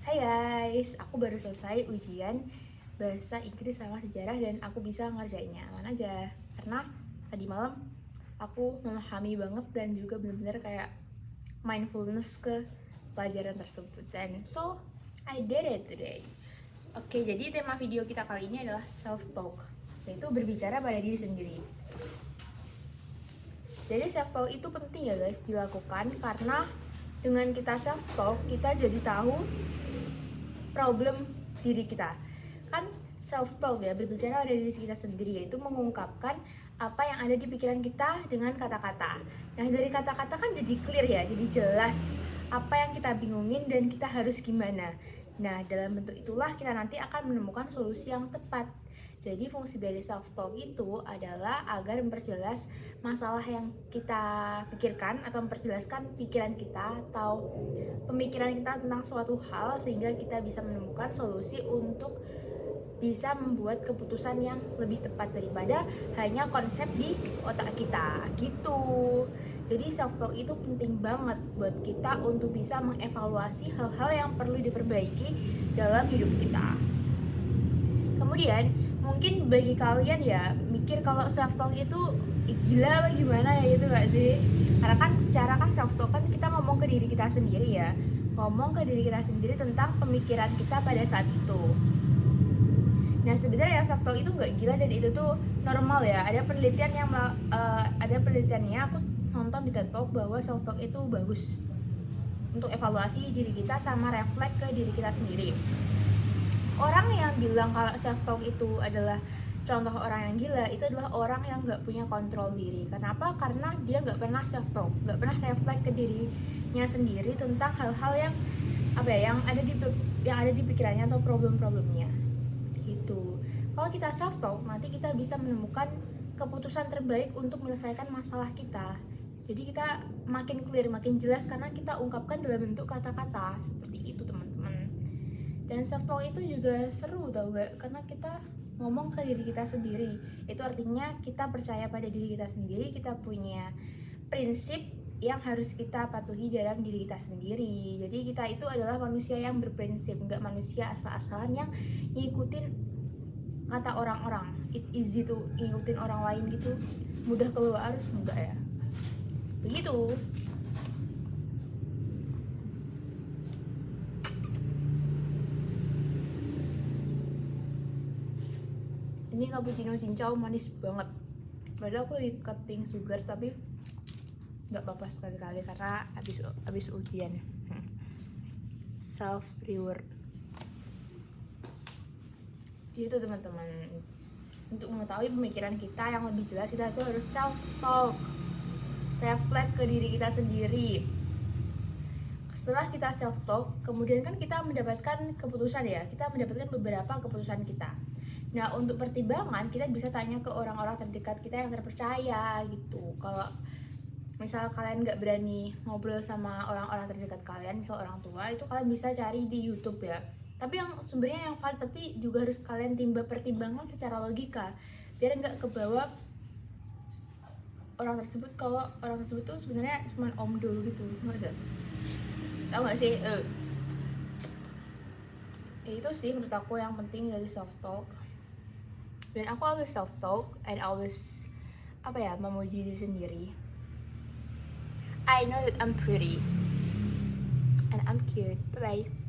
Hai guys, aku baru selesai ujian bahasa Inggris sama sejarah dan aku bisa ngerjainnya aman aja. Karena tadi malam aku memahami banget dan juga benar-benar kayak mindfulness ke pelajaran tersebut. Dan so, I did it today. Oke, jadi tema video kita kali ini adalah self-talk, yaitu berbicara pada diri sendiri. Jadi self-talk itu penting ya guys dilakukan karena dengan kita self-talk, kita jadi tahu problem diri kita. Kan self-talk ya, berbicara pada diri kita sendiri, yaitu mengungkapkan apa yang ada di pikiran kita dengan kata-kata. Nah dari kata-kata kan jadi clear ya, jadi jelas apa yang kita bingungin dan kita harus gimana. Nah dalam bentuk itulah kita nanti akan menemukan solusi yang tepat. Jadi fungsi dari self-talk itu adalah agar memperjelas masalah yang kita pikirkan atau memperjelaskan pikiran kita atau pemikiran kita tentang suatu hal sehingga kita bisa menemukan solusi untuk bisa membuat keputusan yang lebih tepat daripada hanya konsep di otak kita gitu. Jadi self talk itu penting banget buat kita untuk bisa mengevaluasi hal-hal yang perlu diperbaiki dalam hidup kita. Kemudian mungkin bagi kalian ya mikir kalau self talk itu gila apa gimana ya, gitu gak sih? Karena kan secara kan self talk kan kita ngomong ke diri kita sendiri ya, ngomong ke diri kita sendiri tentang pemikiran kita pada saat itu. Nah sebenarnya self talk itu nggak gila dan itu tuh normal ya. Ada penelitian yang ada penelitiannya, aku nonton di TED Talk bahwa self talk itu bagus untuk evaluasi diri kita sama refleks ke diri kita sendiri. Orang yang bilang kalau self talk itu adalah contoh orang yang gila, itu adalah orang yang nggak punya kontrol diri. Kenapa? Karena dia nggak pernah self talk, nggak pernah refleks ke dirinya sendiri tentang hal-hal yang yang ada di pikirannya atau problem-problemnya. Gitu. Kalau kita self talk, nanti kita bisa menemukan keputusan terbaik untuk menyelesaikan masalah kita. Jadi kita makin clear, makin jelas karena kita ungkapkan dalam bentuk kata-kata. Seperti itu teman-teman. Dan self talk itu juga seru tau gak? Karena kita ngomong ke diri kita sendiri. Itu artinya kita percaya pada diri kita sendiri, kita punya prinsip yang harus kita patuhi dalam diri kita sendiri. Jadi kita itu adalah manusia yang berprinsip, nggak manusia asal-asalan yang ngikutin kata orang-orang. It easy tuh ngikutin orang lain gitu, mudah kebawa arus, enggak ya? Begitu. Ini cappuccino cincau manis banget. Padahal aku cutting sugar tapi nggak apa-apa sekali-kali karena habis ujian. Self reward. Itu teman-teman. Untuk mengetahui pemikiran kita yang lebih jelas, kita itu harus self talk. Reflect ke diri kita sendiri. Setelah kita self talk, kemudian kan kita mendapatkan keputusan ya. Kita mendapatkan beberapa keputusan kita. Nah untuk pertimbangan kita bisa tanya ke orang-orang terdekat kita yang terpercaya gitu. Kalau misal kalian nggak berani ngobrol sama orang-orang terdekat kalian, misal orang tua, itu kalian bisa cari di YouTube ya. Tapi yang sumbernya yang valid, tapi juga harus kalian pertimbangkan secara logika biar nggak kebawa orang tersebut kalau orang tersebut tuh sebenarnya cuma omdo gitu, nggak sih? Tahu nggak sih? Itu sih menurut aku yang penting dari self talk. Dan aku always self talk and always memuji diri sendiri. I know that I'm pretty and I'm cute. Bye bye.